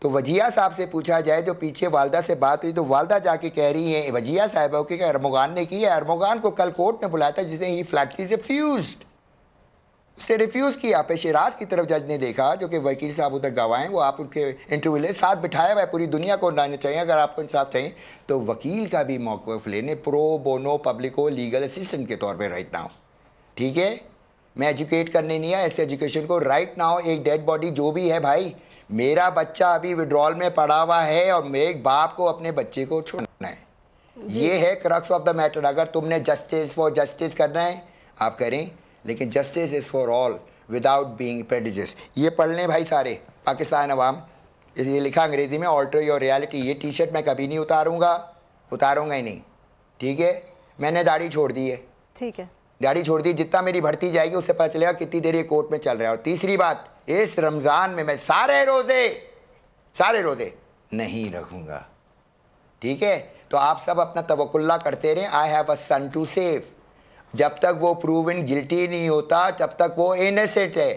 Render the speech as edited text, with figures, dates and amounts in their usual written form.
तो वजिया साहब से पूछा जाए, जो पीछे वालदा से बात हुई तो वालदा जाके कह रही हैं वजिया साहब कि अरमोगान ने की है। अरमोगान को कल कोर्ट में बुलाया था जिसे ही फ्लैटली रिफ्यूज्ड, उससे रिफ्यूज़ किया। पे शिराज की तरफ जज ने देखा, जो कि वकील साहब उधर गवाह हैं, वो आप उनके इंटरव्यू ले, साथ बिठाया हुआ है, पूरी दुनिया को लाना चाहिए। अगर आपको इंसाफ चाहिए तो वकील का भी मौक़िफ़ लेने, प्रो बोनो पब्लिको लीगल असिस्टेंट के तौर पे राइट नाउ, ठीक है। मैं एजुकेट करने नहीं आया, ऐसे एजुकेशन को राइट नाउ एक डेड बॉडी जो भी है भाई, मेरा बच्चा अभी विड्रॉल में पड़ा हुआ है और मेरे बाप को अपने बच्चे को छोड़ना है, ये है क्रक्स ऑफ द मैटर। अगर तुमने जस्टिस फॉर जस्टिस करना है आप करें, लेकिन justice is for all without being prejudice. ये पढ़ लें भाई सारे पाकिस्तान अवाम, ये लिखा अंग्रेज़ी में, ऑल्टर योर रियलिटी। ये टी शर्ट मैं कभी नहीं उतारूंगा ही नहीं, ठीक है। मैंने दाढ़ी छोड़ दी है, ठीक है, दाढ़ी छोड़ दी। जितना मेरी बढ़ती जाएगी उससे पता चलेगा कितनी देर ये कोर्ट में चल रहा है। और तीसरी बात, इस रमज़ान में मैं सारे रोज़े नहीं रखूँगा, ठीक है। तो आप सब अपना तवक्कुल्ला करते रहें। I have a son to save. जब तक वो प्रूवन गिल्टी नहीं होता तब तक वो इनोसेंट है।